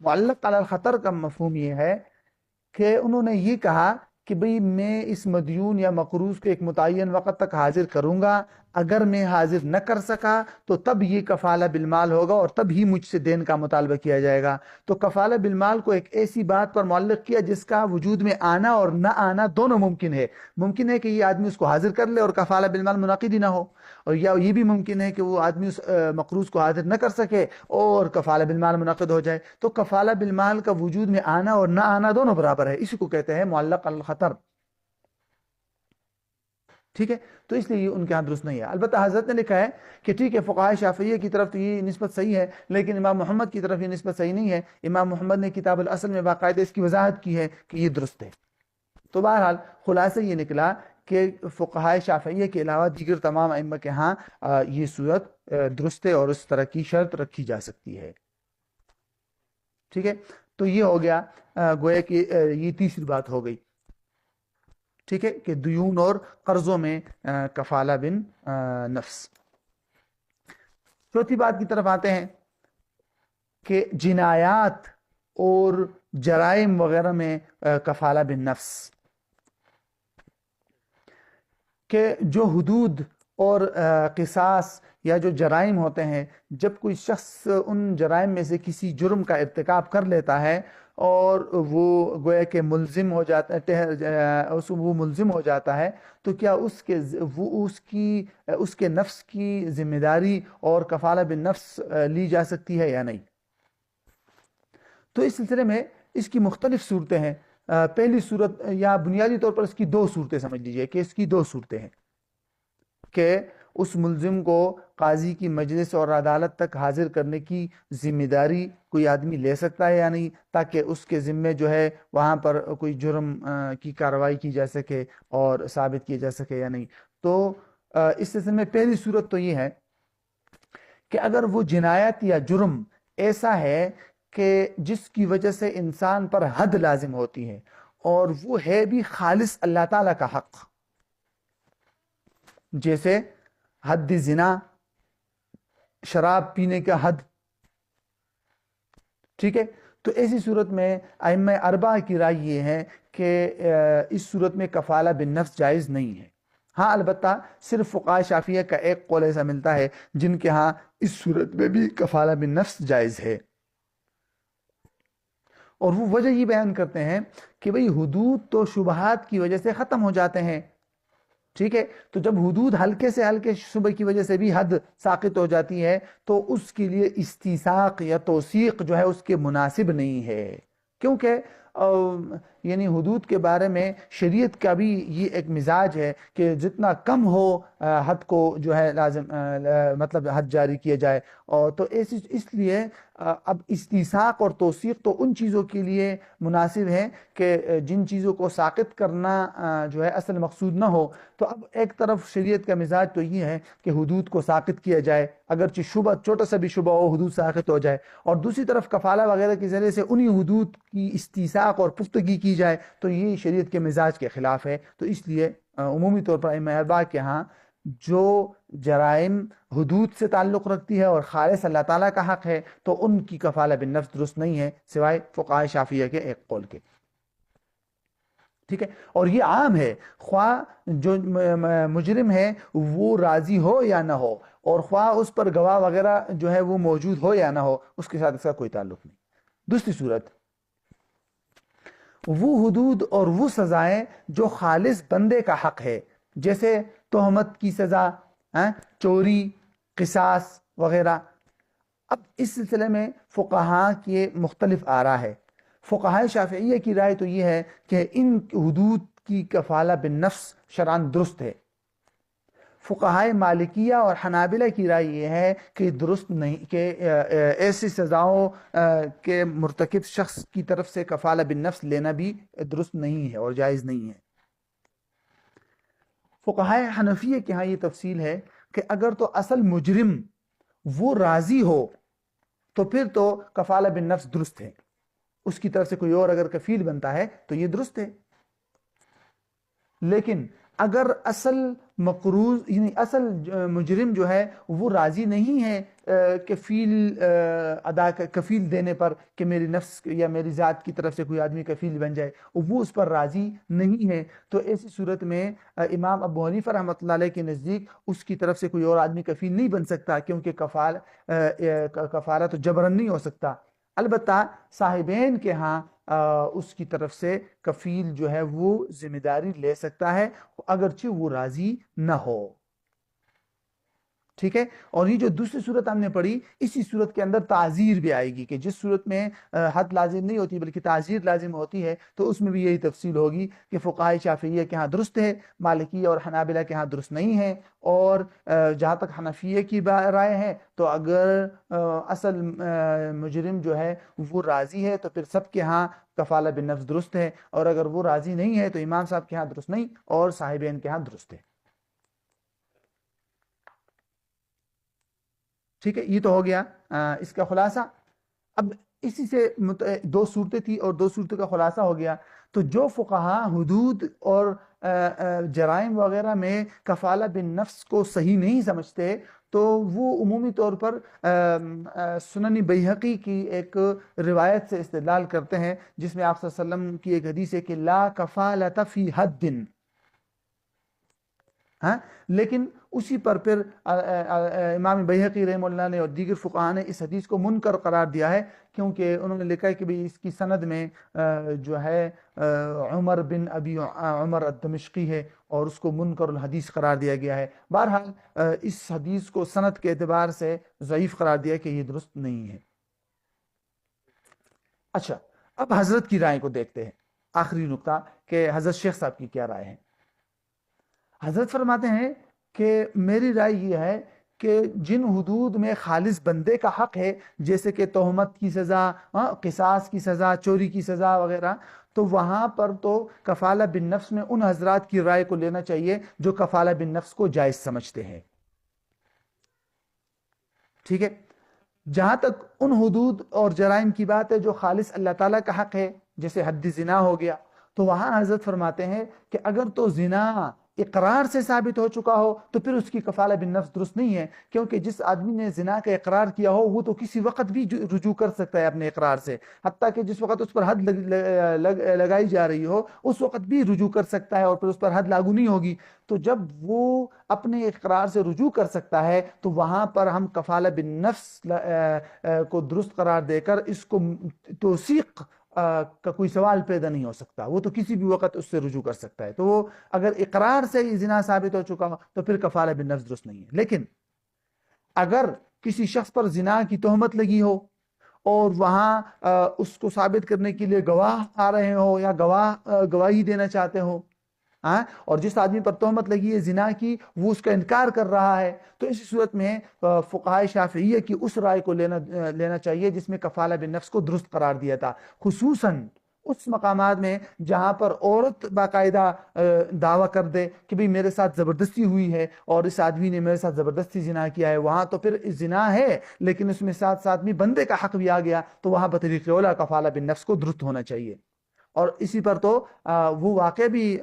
A: معلق علی الخطر کا مفہوم یہ ہے کہ انہوں نے یہ کہا کہ بھئی میں اس مدیون یا مقروض کو ایک متعین وقت تک حاضر کروں گا، اگر میں حاضر نہ کر سکا تو تب یہ کفالہ بالمال ہوگا اور تب ہی مجھ سے دین کا مطالبہ کیا جائے گا۔ تو کفالہ بالمال کو ایک ایسی بات پر معلق کیا جس کا وجود میں آنا اور نہ آنا دونوں ممکن ہے۔ ممکن ہے کہ یہ آدمی اس کو حاضر کر لے اور کفالہ بالمال منعقد ہی نہ ہو، اور یا یہ بھی ممکن ہے کہ وہ آدمی اس مقروض کو حاضر نہ کر سکے اور کفالہ بالمال منعقد ہو جائے۔ تو کفالہ بالمال کا وجود میں آنا اور نہ آنا دونوں برابر ہے، اسی کو کہتے ہیں معلق علی الخطر، ٹھیک ہے، تو اس لیے یہ ان کے ہاں درست نہیں ہے۔ البتہ حضرت نے لکھا ہے کہ ٹھیک ہے، فقہائے شافعیہ کی طرف تو یہ نسبت صحیح ہے، لیکن امام محمد کی طرف یہ نسبت صحیح نہیں ہے۔ امام محمد نے کتاب الاصل میں باقاعدہ اس کی وضاحت کی ہے کہ یہ درست ہے۔ تو بہرحال خلاصہ یہ نکلا کہ فقہائے شافعیہ کے علاوہ دیگر تمام ائمہ کے ہاں یہ صورت درست ہے اور اس طرح کی شرط رکھی جا سکتی ہے، ٹھیک ہے۔ تو یہ ہو گیا گویا کہ یہ تیسری بات ہو گئی، ٹھیک ہے، کہ دیون اور قرضوں میں کفالہ بن نفس۔ چوتھی بات کی طرف آتے ہیں کہ جنایات اور جرائم وغیرہ میں کفالہ بن نفس، کہ جو حدود اور قصاص یا جو جرائم ہوتے ہیں، جب کوئی شخص ان جرائم میں سے کسی جرم کا ارتکاب کر لیتا ہے اور وہ گویا کہ ملزم ہو جاتا ہے، وہ ملزم ہو جاتا ہے، تو کیا اس کے نفس کی ذمہ داری اور کفالہ بالنفس لی جا سکتی ہے یا نہیں؟ تو اس سلسلے میں اس کی مختلف صورتیں ہیں۔ پہلی صورت یا بنیادی طور پر اس کی دو صورتیں سمجھ لیجئے کہ اس کی دو صورتیں ہیں کہ اس ملزم کو قاضی کی مجلس اور عدالت تک حاضر کرنے کی ذمہ داری کوئی آدمی لے سکتا ہے یا نہیں، تاکہ اس کے ذمے جو ہے وہاں پر کوئی جرم کی کارروائی کی جا سکے اور ثابت کیا جا سکے یا نہیں۔ تو اس سلسلے میں پہلی صورت تو یہ ہے کہ اگر وہ جنایت یا جرم ایسا ہے کہ جس کی وجہ سے انسان پر حد لازم ہوتی ہے اور وہ ہے بھی خالص اللہ تعالیٰ کا حق، جیسے حد زنا، شراب پینے کا حد، ٹھیک ہے، تو ایسی صورت میں ائمہ اربعہ کی رائے یہ ہے کہ اس صورت میں کفالہ بالنفس جائز نہیں ہے۔ ہاں البتہ صرف فقہائے شافعیہ کا ایک قول ایسا ملتا ہے جن کے ہاں اس صورت میں بھی کفالہ بالنفس جائز ہے، اور وہ وجہ یہ بیان کرتے ہیں کہ بھئی حدود تو شبہات کی وجہ سے ختم ہو جاتے ہیں، ٹھیک ہے، تو جب حدود ہلکے سے ہلکے شبہ کی وجہ سے بھی حد ساقط ہو جاتی ہے تو اس کے لیے استیثاق یا توثیق جو ہے اس کے مناسب نہیں ہے، کیونکہ یعنی حدود کے بارے میں شریعت کا بھی یہ ایک مزاج ہے کہ جتنا کم ہو حد کو جو ہے لازم مطلب حد جاری کیا جائے. اور تو اس لیے اب استیثاق اور توثیق تو ان چیزوں کے لیے مناسب ہے کہ جن چیزوں کو ساقط کرنا جو ہے اصل مقصود نہ ہو. تو اب ایک طرف شریعت کا مزاج تو یہ ہے کہ حدود کو ساقط کیا جائے، اگرچہ شبہ چھوٹا سا بھی شبہ ہو حدود ساقط ہو جائے، اور دوسری طرف کفالہ وغیرہ کے ذریعے سے انہی حدود کی استیثاق اور پختگی کی جائے، تو یہ شریعت کے مزاج کے خلاف ہے. تو اس لیے عمومی طور پر ائمہ اربعہ کے ہاں جو جرائم حدود سے تعلق رکھتی ہے اور خالص اللہ تعالیٰ کا حق ہے تو ان کی کفالہ بالنفس درست نہیں ہے، سوائے فقہائے شافعیہ کے ایک قول کے. ٹھیک ہے، اور یہ عام ہے، خواہ جو مجرم ہے وہ راضی ہو یا نہ ہو، اور خواہ اس پر گواہ وغیرہ جو ہے وہ موجود ہو یا نہ ہو، اس کے ساتھ اس کا کوئی تعلق نہیں. دوسری صورت، وہ حدود اور وہ سزائیں جو خالص بندے کا حق ہے، جیسے تہمت کی سزا، چوری، قصاص وغیرہ. اب اس سلسلے میں فقہاء کے مختلف آراء ہے. فقہاء شافعیہ کی رائے تو یہ ہے کہ ان حدود کی کفالہ بالنفس شرعاً درست ہے. فقہاء مالکیہ اور حنابلہ کی رائے یہ ہے کہ درست نہیں، کہ ایسی سزاؤں کے مرتکب شخص کی طرف سے کفالہ بالنفس لینا بھی درست نہیں ہے اور جائز نہیں ہے. فقہاء حنفیہ کے ہاں یہ تفصیل ہے کہ اگر تو اصل مجرم وہ راضی ہو تو پھر تو کفالہ بالنفس درست ہے، اس کی طرف سے کوئی اور اگر کفیل بنتا ہے تو یہ درست ہے. لیکن اگر اصل مقروض یعنی اصل مجرم جو ہے وہ راضی نہیں ہے کفیل دینے پر کہ میری نفس یا میری ذات کی طرف سے کوئی آدمی کفیل بن جائے، وہ اس پر راضی نہیں ہے، تو ایسی صورت میں امام ابو حنیفہ رحمۃ اللہ علیہ کے نزدیک اس کی طرف سے کوئی اور آدمی کفیل نہیں بن سکتا، کیونکہ کفالہ تو جبرن نہیں ہو سکتا. البتہ صاحبین کے ہاں اس کی طرف سے کفیل جو ہے وہ ذمہ داری لے سکتا ہے اگرچہ وہ راضی نہ ہو. ٹھیک ہے، اور یہ جو دوسری صورت ہم نے پڑھی، اسی صورت کے اندر تعزیر بھی آئے گی، کہ جس صورت میں حد لازم نہیں ہوتی بلکہ تعزیر لازم ہوتی ہے، تو اس میں بھی یہی تفصیل ہوگی کہ فقہاء شافعیہ کے ہاں درست ہے، مالکیہ اور حنابلہ کے ہاں درست نہیں ہے. اور جہاں تک حنفیہ کی رائے ہے تو اگر اصل مجرم جو ہے وہ راضی ہے تو پھر سب کے ہاں کفالہ بالنفس درست ہے، اور اگر وہ راضی نہیں ہے تو امام صاحب کے ہاں درست نہیں اور صاحبین کے ہاں درست ہے. ٹھیک ہے، یہ تو ہو گیا اس کا خلاصہ. اب اسی سے دو صورتیں تھی اور دو صورتوں کا خلاصہ ہو گیا. تو جو فقہاء حدود اور جرائم وغیرہ میں کفالہ بالنفس کو صحیح نہیں سمجھتے تو وہ عمومی طور پر سنن بیہقی کی ایک روایت سے استدلال کرتے ہیں، جس میں آپ صلی اللہ علیہ وسلم کی ایک حدیث ہے کہ لا کفالۃ فی حد. ہاں، لیکن اسی پر پھر امام بیہقی رحمہ اللہ نے اور دیگر فقہاء نے اس حدیث کو منکر قرار دیا ہے، کیونکہ انہوں نے لکھا ہے کہ اس کی سند میں جو ہے عمر بن ابی عمر الدمشقی ہے اور اس کو منکر الحدیث قرار دیا گیا ہے. بہرحال اس حدیث کو سند کے اعتبار سے ضعیف قرار دیا کہ یہ درست نہیں ہے. اچھا، اب حضرت کی رائے کو دیکھتے ہیں، آخری نقطہ کہ حضرت شیخ صاحب کی کیا رائے ہے. حضرت فرماتے ہیں کہ میری رائے یہ ہے کہ جن حدود میں خالص بندے کا حق ہے، جیسے کہ تہمت کی سزا، قصاص کی سزا، چوری کی سزا وغیرہ، تو وہاں پر تو کفالہ بالنفس میں ان حضرات کی رائے کو لینا چاہیے جو کفالہ بالنفس کو جائز سمجھتے ہیں. ٹھیک ہے، جہاں تک ان حدود اور جرائم کی بات ہے جو خالص اللہ تعالیٰ کا حق ہے، جیسے حد زنا ہو گیا، تو وہاں حضرت فرماتے ہیں کہ اگر تو زنا اقرار سے ثابت ہو چکا ہو تو پھر اس کی کفالہ بالنفس درست نہیں ہے، کیونکہ جس آدمی نے زنا کا اقرار کیا ہو وہ تو کسی وقت بھی رجوع کر سکتا ہے اپنے اقرار سے، حتیٰ کہ جس وقت اس پر حد لگائی جا رہی ہو اس وقت بھی رجوع کر سکتا ہے اور پھر اس پر حد لاگو نہیں ہوگی. تو جب وہ اپنے اقرار سے رجوع کر سکتا ہے تو وہاں پر ہم کفالہ بالنفس کو درست قرار دے کر اس کو توثیق کا کوئی سوال پیدا نہیں ہو سکتا، وہ تو کسی بھی وقت اس سے رجوع کر سکتا ہے. تو وہ اگر اقرار سے یہ زنا ثابت ہو چکا ہو تو پھر کفالہ بالنفس درست نہیں ہے. لیکن اگر کسی شخص پر زنا کی تہمت لگی ہو اور وہاں اس کو ثابت کرنے کے لیے گواہ آ رہے ہو یا گواہی دینا چاہتے ہو، ہاں، اور جس آدمی پر تہمت لگی ہے زنا کی وہ اس کا انکار کر رہا ہے، تو اسی صورت میں فقہائے شافعیہ کی اس رائے کو لینا چاہیے جس میں کفالہ بالنفس کو درست قرار دیا تھا، خصوصاً اس مقامات میں جہاں پر عورت باقاعدہ دعویٰ کر دے کہ بھئی میرے ساتھ زبردستی ہوئی ہے اور اس آدمی نے میرے ساتھ زبردستی زنا کیا ہے، وہاں تو پھر زنا ہے لیکن اس میں ساتھ ساتھ میں بندے کا حق بھی آ گیا، تو وہاں بطریق اولیٰ کفالہ بالنفس کو درست ہونا چاہیے۔ اور اسی پر تو وہ واقعہ بھی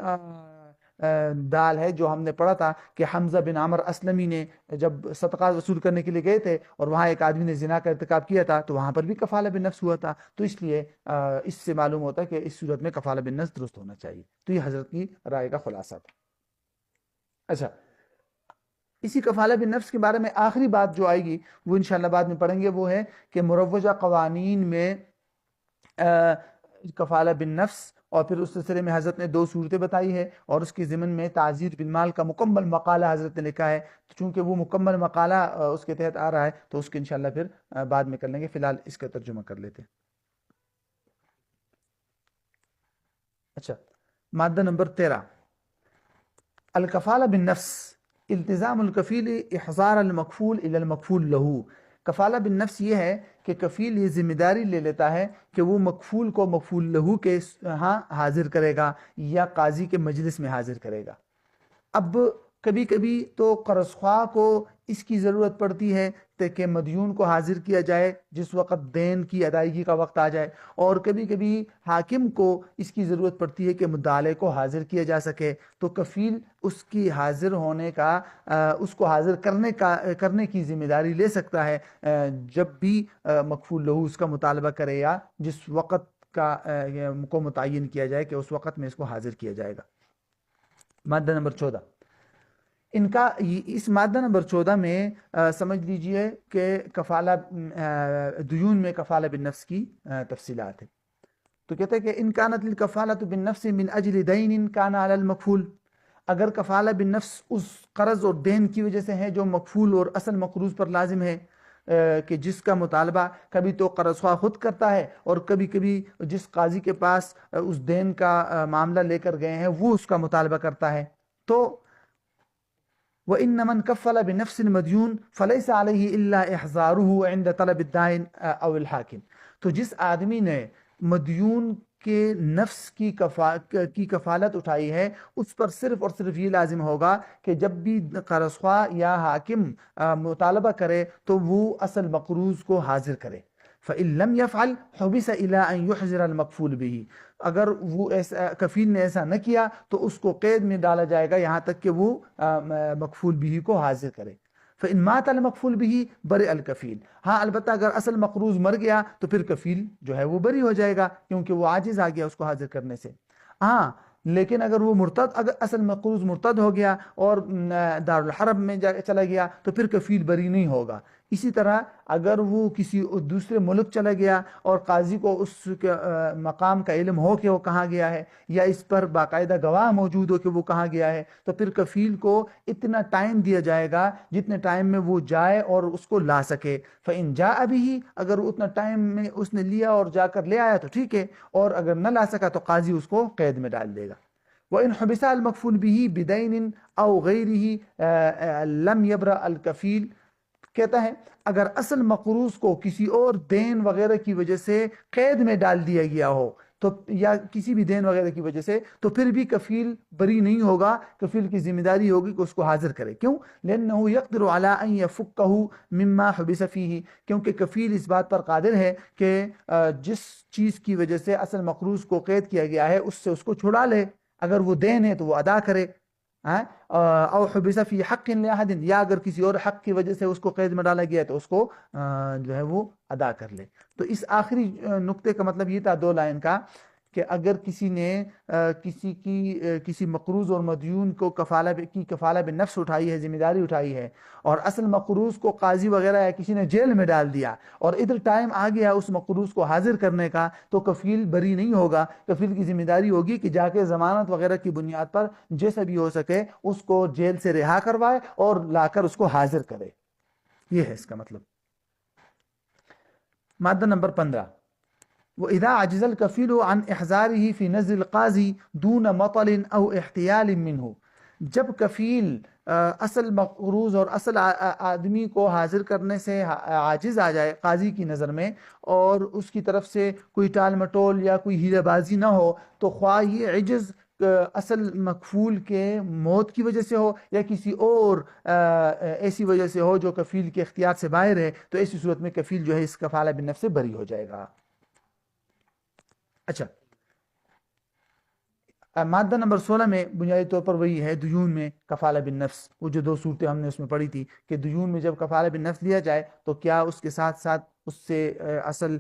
A: دال ہے جو ہم نے پڑھا تھا کہ حمزہ بن عمر اسلمی نے جب صدقہ وصول کرنے کے لیے گئے تھے اور وہاں ایک آدمی نے زنا کا ارتکاب کیا تھا تو وہاں پر بھی کفالہ بالنفس ہوا تھا، تو اس لیے اس سے معلوم ہوتا ہے کہ اس صورت میں کفالہ بالنفس درست ہونا چاہیے۔ تو یہ حضرت کی رائے کا خلاصہ تھا۔ اچھا، اسی کفالہ بالنفس کے بارے میں آخری بات جو آئے گی وہ انشاءاللہ بعد میں پڑھیں گے، وہ ہے کہ مروجہ قوانین میں کفالہ بالنفس، اور پھر اس سلسلے میں حضرت نے 2 صورتیں بتائی ہے، اور اس کی ضمن میں تعزیر بالمال کا مکمل مقالہ حضرت نے لکھا ہے، چونکہ وہ مکمل مقالہ اس کے تحت آ رہا ہے تو اس کے انشاءاللہ پھر بعد میں کر لیں گے، فی الحال اس کا ترجمہ کر لیتے ہیں۔ اچھا، مادہ نمبر 13، الکفالہ بالنفس التزام الکفیل احضار المکفول الی المکفول لہو۔ کفالہ بالنفس یہ ہے کہ کفیل یہ ذمہ داری لے لیتا ہے کہ وہ مکفول کو مکفول لہو کے ہاں حاضر کرے گا یا قاضی کے مجلس میں حاضر کرے گا۔ اب کبھی کبھی تو قرض خواہ کو اس کی ضرورت پڑتی ہے کہ مدیون کو حاضر کیا جائے جس وقت دین کی ادائیگی کا وقت آ جائے، اور کبھی کبھی حاکم کو اس کی ضرورت پڑتی ہے کہ مدعلے کو حاضر کیا جا سکے، تو کفیل اس کی حاضر ہونے کا اس کو حاضر کرنے کی ذمہ داری لے سکتا ہے جب بھی مکفول لہو اس کا مطالبہ کرے یا جس وقت کو متعین کیا جائے کہ اس وقت میں اس کو حاضر کیا جائے گا۔ مادہ نمبر 14، اس مادہ نمبر 14 میں سمجھ لیجئے کہ کفالہ دیون میں کفالہ بالنفس کی تفصیلات ہے۔ تو کہتے ہیں کہ ان کانت الکفالۃ بالنفس من اجل دین کان علی المکفول، اگر کفالہ بالنفس اس قرض اور دین کی وجہ سے ہے جو مکفول اور اصل مقروض پر لازم ہے، کہ جس کا مطالبہ کبھی تو قرض خواہ خود کرتا ہے اور کبھی کبھی جس قاضی کے پاس اس دین کا معاملہ لے کر گئے ہیں وہ اس کا مطالبہ کرتا ہے، تو وَإِنَّ مَنْ كَفَّلَ بِنَفْسِ الْمَدْيُونِ فَلَيْسَ عَلَيْهِ إِلَّا إِحْضَارُهُ عِنْدَ طَلَبِ الدَّائِنِ أَوْ الْحَاكِمِ۔ تو جس آدمی نے مدیون کے نفس کی کفالت اٹھائی ہے اس پر صرف اور صرف یہ لازم ہوگا کہ جب بھی قرض خواہ یا حاکم مطالبہ کرے تو وہ اصل مقروض کو حاضر کرے۔ فَإِن لَمْ يَفْعَلْ حُبِسَ إِلَىٰ أَن يُحْضِرَ الْمَكْفُولُ بِهِ، اگر وہ کفیل نے ایسا نہ کیا تو اس کو قید میں ڈالا جائے گا یہاں تک کہ وہ مکفول بھی کو حاضر کرے۔ فَإِن مَاتَ الْمَكْفُولُ بِهِ بَرِئَ الْكَفِيلُ، ہاں البتہ اگر اصل مقروض مر گیا تو پھر کفیل جو ہے وہ بری ہو جائے گا کیونکہ وہ عاجز آ گیا اس کو حاضر کرنے سے۔ ہاں لیکن اگر وہ اگر اصل مقروض مرتد ہو گیا اور دارالحرب میں چلا گیا تو پھر کفیل بری نہیں ہوگا۔ اسی طرح اگر وہ کسی دوسرے ملک چلا گیا اور قاضی کو اس کے مقام کا علم ہو کہ وہ کہاں گیا ہے یا اس پر باقاعدہ گواہ موجود ہو کہ وہ کہاں گیا ہے، تو پھر کفیل کو اتنا ٹائم دیا جائے گا جتنے ٹائم میں وہ جائے اور اس کو لا سکے۔ فَإِن جَاءَ بِهِ، اگر اتنا ٹائم میں اس نے لیا اور جا کر لے آیا تو ٹھیک ہے، اور اگر نہ لا سکا تو قاضی اس کو قید میں ڈال دے گا۔ وَإِنْ حُبِسَ الْمَكْفُولُ بِهِ بِدَيْنٍ أَوْ غَيْرِهِ لَمْ يَبْرَأْ الْكَفِيلُ، کہتا ہے اگر اصل مقروض کو کسی اور دین وغیرہ کی وجہ سے قید میں ڈال دیا گیا ہو تو یا کسی بھی دین وغیرہ کی وجہ سے، تو پھر بھی کفیل بری نہیں ہوگا، کفیل کی ذمہ داری ہوگی کہ اس کو حاضر کرے۔ کیوں؟ لأنه يقدر على أن يفكه مما حبس فيه، کیونکہ کفیل اس بات پر قادر ہے کہ جس چیز کی وجہ سے اصل مقروض کو قید کیا گیا ہے اس سے اس کو چھڑا لے، اگر وہ دین ہے تو وہ ادا کرے، او حبس فی حق لأحد، یا اگر کسی اور حق کی وجہ سے اس کو قید میں ڈالا گیا ہے تو اس کو جو ہے وہ ادا کر لے۔ تو اس آخری نقطے کا مطلب یہ تھا 2 لائن کا کہ اگر کسی نے کسی مقروض اور مدیون کو کفالہ بالنفس اٹھائی ہے، ذمہ داری اٹھائی ہے، اور اصل مقروض کو قاضی وغیرہ یا کسی نے جیل میں ڈال دیا اور ادھر ٹائم آ گیا اس مقروض کو حاضر کرنے کا، تو کفیل بری نہیں ہوگا، کفیل کی ذمہ داری ہوگی کہ جا کے ضمانت وغیرہ کی بنیاد پر جیسا بھی ہو سکے اس کو جیل سے رہا کروائے اور لا کر اس کو حاضر کرے۔ یہ ہے اس کا مطلب۔ مادہ نمبر 15، وَإِذَا عَجِزَ الْكَفِيلُ عَنْ إِحْضَارِهِ فِي نَزْلِ الْقَاضِي دُونَ مَطَلٍ أَوْ احْتِيَالٍ مِّنْهُ، جب کفیل اصل مقروض اور اصل آدمی کو حاضر کرنے سے عاجز آ جائے قاضی کی نظر میں، اور اس کی طرف سے کوئی ٹال مٹول یا کوئی ہیلے بازی نہ ہو، تو خواہ یہ عجز اصل مکفول کے موت کی وجہ سے ہو یا کسی اور ایسی وجہ سے ہو جو کفیل کے اختیار سے باہر ہے، تو ایسی صورت میں کفیل جو ہے اس کفالہ بالنفس سے بری ہو جائے گا۔ اچھا، مادہ نمبر 16 میں بنیادی طور پر وہی ہے دیون میں کفالہ بالنفس، وہ جو دو صورتیں ہم نے اس میں پڑھی تھی کہ دیون میں جب کفالہ بالنفس لیا جائے تو کیا اس کے ساتھ ساتھ اس سے اصل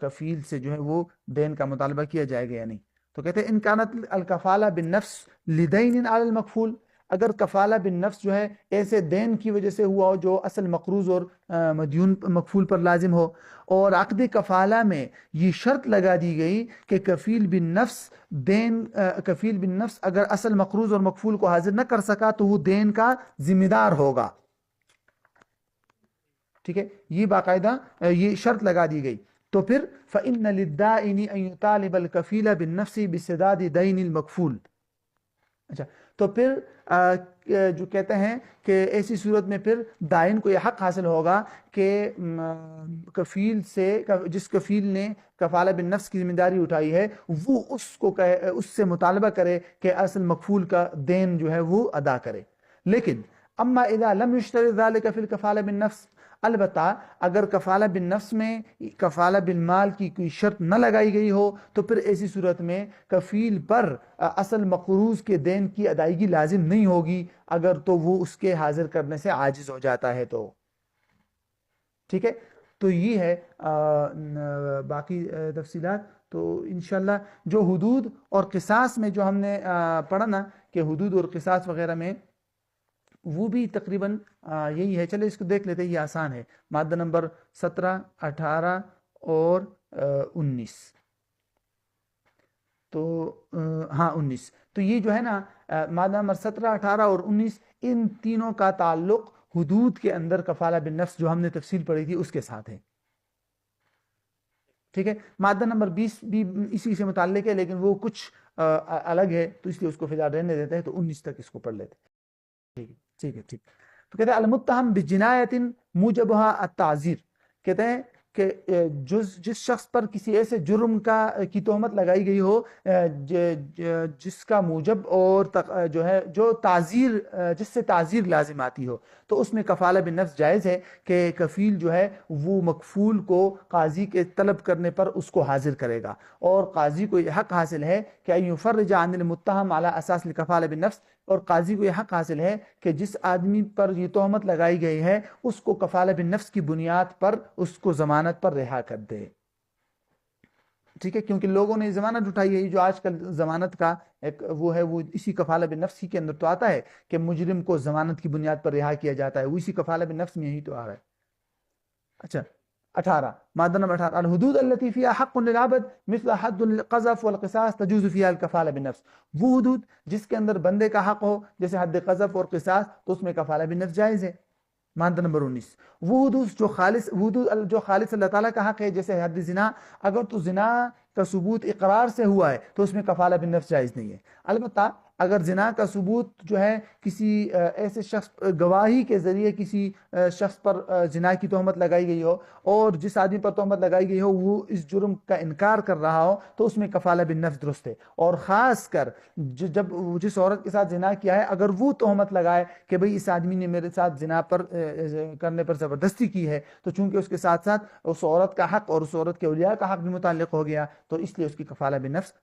A: کفیل سے جو ہے وہ دین کا مطالبہ کیا جائے گا یا نہیں۔ تو کہتے ہیں ان کانت الکفالہ بالنفس لدین علی المکفول، اگر کفالہ بالنفس جو ہے ایسے دین کی وجہ سے ہوا ہو جو اصل مقروض اور مدیون مکفول پر لازم ہو، اور عقد کفالہ میں یہ شرط لگا دی گئی کہ کفیل بن نفس اگر اصل مقروض اور مکفول کو حاضر نہ کر سکا تو وہ دین کا ذمہ دار ہوگا، ٹھیک ہے، یہ باقاعدہ یہ شرط لگا دی گئی، تو پھر فإن للدائن ان يطالب الكفيل بالنفس بسداد دین المکفول۔ اچھا، تو پھر جو کہتے ہیں کہ ایسی صورت میں پھر دائن کو یہ حق حاصل ہوگا کہ کفیل سے، جس کفیل نے کفالہ بالنفس کی ذمہ داری اٹھائی ہے، وہ اس سے مطالبہ کرے کہ اصل مکفول کا دین جو ہے وہ ادا کرے۔ لیکن اما اذا لم يشترط ذلك في الكفالہ بالنفس، البتہ اگر کفالہ بالنفس میں کفالہ بالمال کی کوئی شرط نہ لگائی گئی ہو تو پھر ایسی صورت میں کفیل پر اصل مقروض کے دین کی ادائیگی لازم نہیں ہوگی اگر تو وہ اس کے حاضر کرنے سے عاجز ہو جاتا ہے تو، ٹھیک ہے۔ تو یہ ہے باقی تفصیلات تو انشاءاللہ جو حدود اور قصاص میں جو ہم نے پڑھا نا کہ حدود اور قصاص وغیرہ میں وہ بھی تقریباً یہی ہے۔ چلے اس کو دیکھ لیتے ہیں، یہ آسان ہے، مادہ نمبر 17، 18 اور 19، تو ہاں 19، تو یہ جو ہے نا مادہ نمبر 17، 18 اور 19، ان تینوں کا تعلق حدود کے اندر کفالہ بالنفس جو ہم نے تفصیل پڑھی تھی اس کے ساتھ ہے، ٹھیک ہے۔ مادہ نمبر 20 بھی اسی سے متعلق ہے لیکن وہ کچھ الگ ہے تو اس لیے اس کو فی الحال رہنے دیتے ہیں، تو 19 تک اس کو پڑھ لیتے ہیں، ٹھیک ہے ٹھیک ہے ٹھیک۔ تو کہتے ہیں المتہم بجنایت موجبہا التعزیر، کہتے ہیں کہ جس شخص پر کسی ایسے جرم کی تہمت لگائی گئی ہو جس کا موجب اور جو ہے جو تعزیر، جس سے تعزیر لازم آتی ہو، تو اس میں کفالہ بالنفس جائز ہے کہ کفیل جو ہے وہ مکفول کو قاضی کے طلب کرنے پر اس کو حاضر کرے گا، اور قاضی کو یہ حق حاصل ہے کہ ان یفرج عن المتہم علی اساس الکفالہ بالنفس، اور قاضی کو یہ حق حاصل ہے کہ جس آدمی پر یہ تہمت لگائی گئی ہے اس کو کفالہ بالنفس کی بنیاد پر اس کو ضمانت پر رہا کر دے، ٹھیک ہے، کیونکہ لوگوں نے ضمانت اٹھائی ہے، جو آج کل ضمانت کا ایک وہ ہے، وہ اسی کفالہ بالنفس ہی کے اندر تو آتا ہے کہ مجرم کو ضمانت کی بنیاد پر رہا کیا جاتا ہے، وہ اسی کفالہ بالنفس میں ہی تو آ رہا ہے۔ اچھا 18، مادہ نمبر 18، الحدود التي فيها حق للعبد مثل حد القذف والقصاص تجوز فيها الكفالہ بالنفس، وہ حدود جس کے اندر بندے کا حق ہو جیسے حد قذف اور قصاص تو اس میں کفالہ بالنفس جائز ہے۔ مادہ نمبر 19، وہ حدود جو خالص اللہ تعالیٰ کا حق ہے جیسے حد زنا، اگر تو زنا کا ثبوت اقرار سے ہوا ہے تو اس میں کفالہ بالنفس جائز نہیں ہے، البتہ اگر زنا کا ثبوت جو ہے کسی ایسے شخص گواہی کے ذریعے کسی شخص پر زنا کی تہمت لگائی گئی ہو اور جس آدمی پر تہمت لگائی گئی ہو وہ اس جرم کا انکار کر رہا ہو تو اس میں کفالہ بالنفس درست ہے، اور خاص کر جب جس عورت کے ساتھ زنا کیا ہے اگر وہ تہمت لگائے کہ بھئی اس آدمی نے میرے ساتھ زنا پر کرنے پر زبردستی کی ہے، تو چونکہ اس کے ساتھ ساتھ اس عورت کا حق اور اس عورت کے اولیاء کا حق بھی متعلق ہو گیا تو اس لیے اس کی کفالہ بالنفس